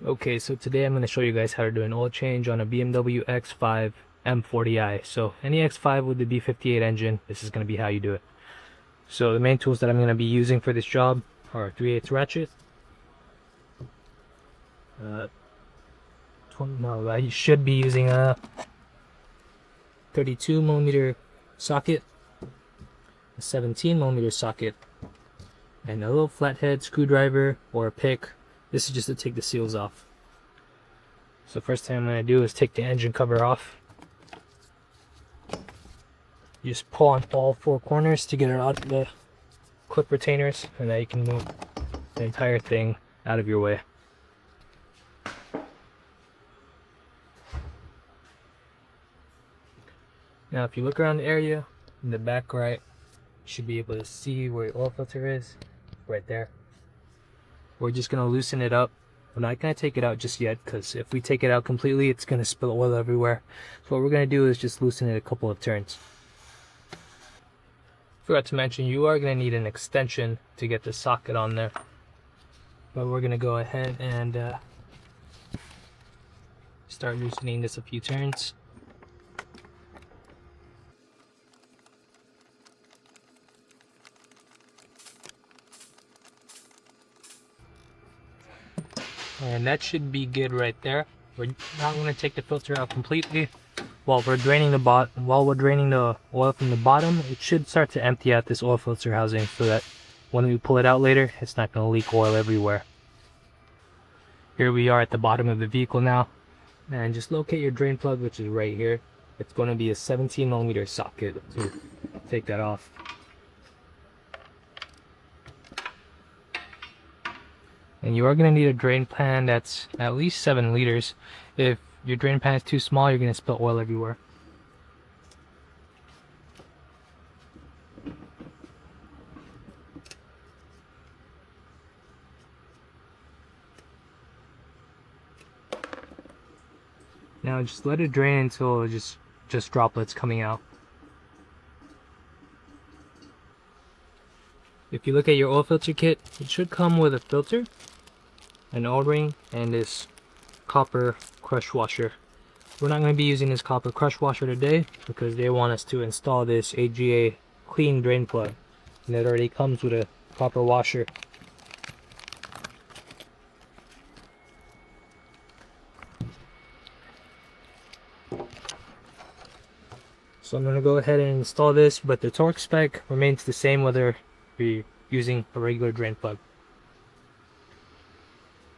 Okay, so today I'm going to show you guys how to do an oil change on a BMW X5 M40i. So any X5 with the B58 engine, this is going to be how you do it. So the main tools that I'm going to be using for this job are 3/8 ratchet, I should be using a 32mm socket, a 17mm socket, and a little flathead screwdriver or a pick. This is just to take the seals off. So first thing I'm going to do is take the engine cover off. You just pull on all four corners to get it out of the clip retainers, and then you can move the entire thing out of your way. Now if you look around the area in the back right, you should be able to see where your oil filter is, right there. We're just going to loosen it up. We're not going to take it out just yet, because if we take it out completely, it's going to spill oil everywhere. So what we're going to do is just loosen it a couple of turns. Forgot to mention, you are going to need an extension to get the socket on there. But we're going to go ahead and start loosening this a few turns. And that should be good right there. We're not going to take the filter out completely. While we're draining the oil from the bottom, it should start to empty out this oil filter housing so that when we pull it out later, it's not going to leak oil everywhere. Here we are at the bottom of the vehicle now, and just locate your drain plug, which is right here. It's going to be a 17mm socket to take that off. And you are going to need a drain pan that's at least 7 liters. If your drain pan is too small, you're going to spill oil everywhere. Now just let it drain until it's just droplets coming out. If you look at your oil filter kit, it should come with a filter, an O-ring, and this copper crush washer. We're not going to be using this copper crush washer today because they want us to install this AGA clean drain plug, and it already comes with a copper washer. So I'm going to go ahead and install this, but the torque spec remains the same whether you're using a regular drain plug.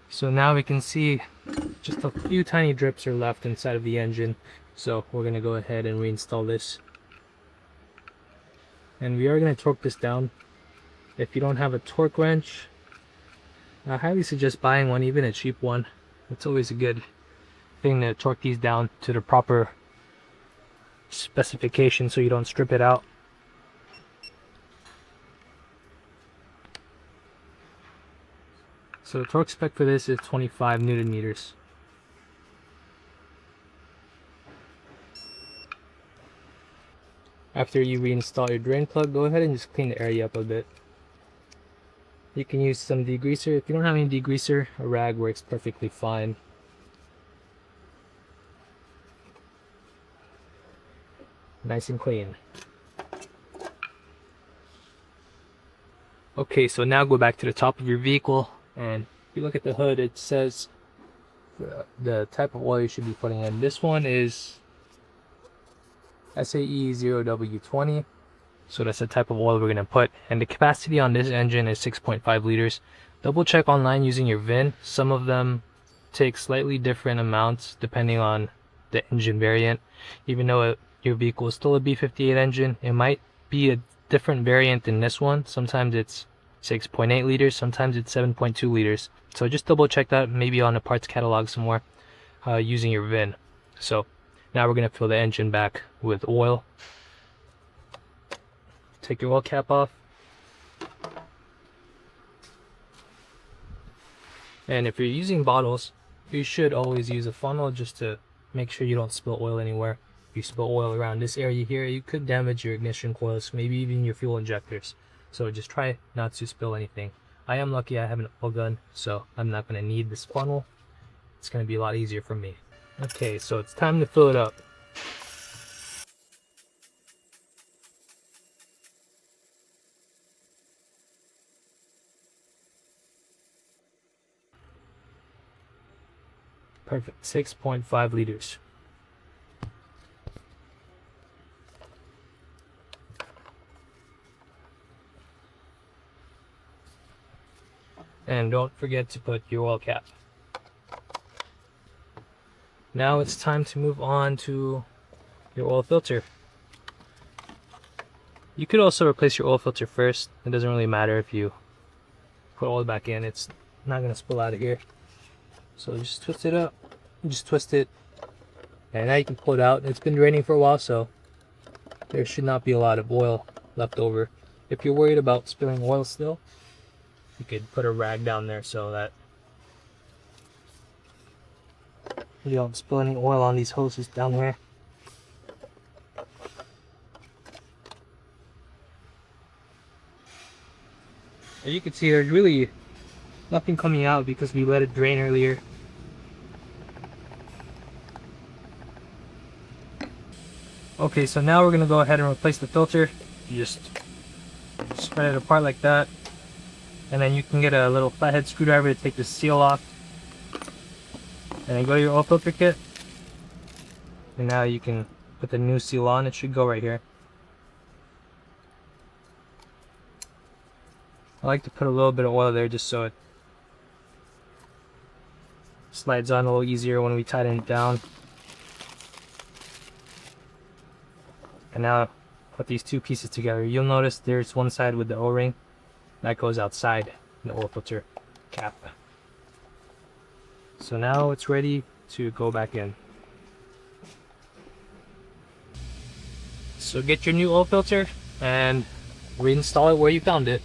So now we can see just a few tiny drips are left inside of the engine, so we're going to go ahead and reinstall this. And we are going to torque this down. If you don't have a torque wrench, I highly suggest buying one, even a cheap one. It's always a good thing to torque these down to the proper specification so you don't strip it out. So the torque spec for this is 25 Newton meters. After you reinstall your drain plug, go ahead and just clean the area up a bit. You can use some degreaser. If you don't have any degreaser, a rag works perfectly fine. Nice and clean. Okay, so now go back to the top of your vehicle, and if you look at the hood, it says the type of oil you should be putting in. This one is SAE 0W20, so that's the type of oil we're going to put, and the capacity on this engine is 6.5 liters. Double check online using your VIN. Some of them take slightly different amounts depending on the engine variant. Even though your vehicle is still a B58 engine, it might be a different variant than this one. Sometimes it's 6.8 liters, sometimes it's 7.2 liters. So just double check that, maybe on a parts catalog somewhere, using your VIN. So now we're going to fill the engine back with oil. Take your oil cap off. And if you're using bottles, you should always use a funnel just to make sure you don't spill oil anywhere. If you spill oil around this area here, you could damage your ignition coils, maybe even your fuel injectors. So just try not to spill anything. I am lucky I have an oil gun, so I'm not going to need this funnel. it's going to be a lot easier for me. Okay, so it's time to fill it up. Perfect, 6.5 liters. And don't forget to put your oil cap. Now it's time to move on to your oil filter. You could also replace your oil filter first. It doesn't really matter if you put oil back in, it's not going to spill out of here. So just twist it up, just twist it, and now you can pull it out. It's been draining for a while, so there should not be a lot of oil left over. If you're worried about spilling oil still, you could put a rag down there so that you don't spill any oil on these hoses down here. As you can see, there's really nothing coming out because we let it drain earlier. Okay, so now we're going to go ahead and replace the filter. You just spread it apart like that. And then you can get a little flathead screwdriver to take the seal off. And then go to your oil filter kit. And now you can put the new seal on. It should go right here. I like to put a little bit of oil there just so it slides on a little easier when we tighten it down. And now put these two pieces together. You'll notice there's one side with the O-ring that goes outside the oil filter cap. So now it's ready to go back in. So get your new oil filter and reinstall it where you found it.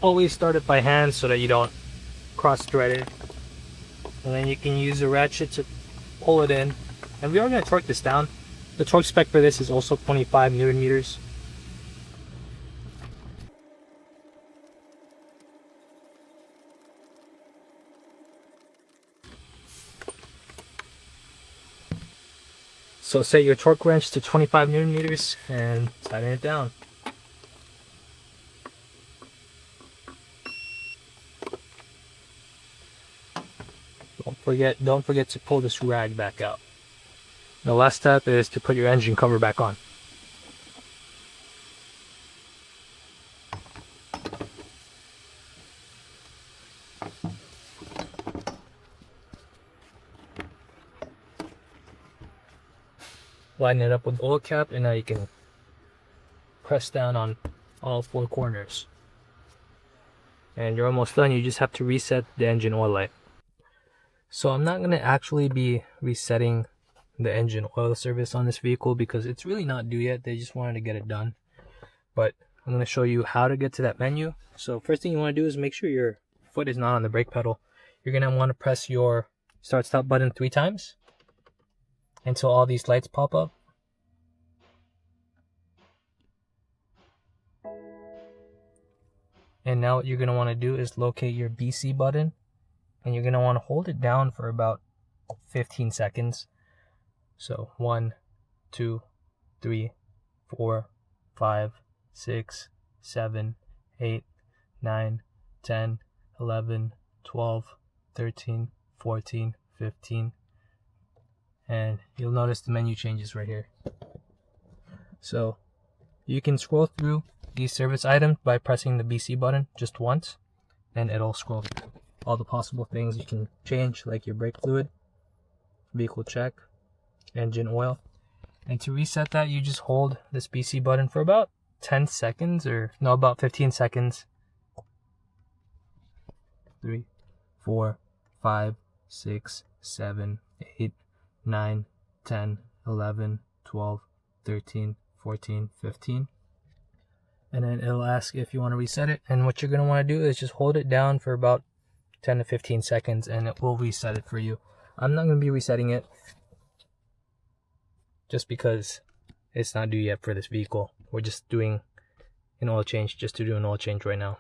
Always start it by hand so that you don't cross thread it. And then you can use a ratchet to pull it in. And we are going to torque this down. The torque spec for this is also 25 Newton meters. So set your torque wrench to 25 Newton meters and tighten it down. Don't forget to pull this rag back out. The last step is to put your engine cover back on. Line it up with the oil cap, and now you can press down on all four corners. And you're almost done. You just have to reset the engine oil light. So I'm not going to actually be resetting the engine oil service on this vehicle because it's really not due yet. They just wanted to get it done. But I'm going to show you how to get to that menu. So first thing you want to do is make sure your foot is not on the brake pedal. You're going to want to press your start stop button 3 times until all these lights pop up. And now what you're going to want to do is locate your BC button. And you're going to want to hold it down for about 15 seconds. So 1, 2, 3, 4, 5, 6, 7, 8, 9, 10, 11, 12, 13, 14, 15. And you'll notice the menu changes right here. So you can scroll through these service items by pressing the BC button just once. And it'll scroll through all the possible things you can change, like your brake fluid, vehicle check, engine oil. And to reset that, you just hold this BC button for about 10 seconds, or no, about 15 seconds. 3, 4, 5, 6, 7, 8, 9, 10, 11, 12, 13, 14, 15. And then it'll ask if you want to reset it. And what you're going to want to do is just hold it down for about 10 to 15 seconds and it will reset it for you. I'm not going to be resetting it just because it's not due yet for this vehicle. We're just doing an oil change, just to do an oil change right now.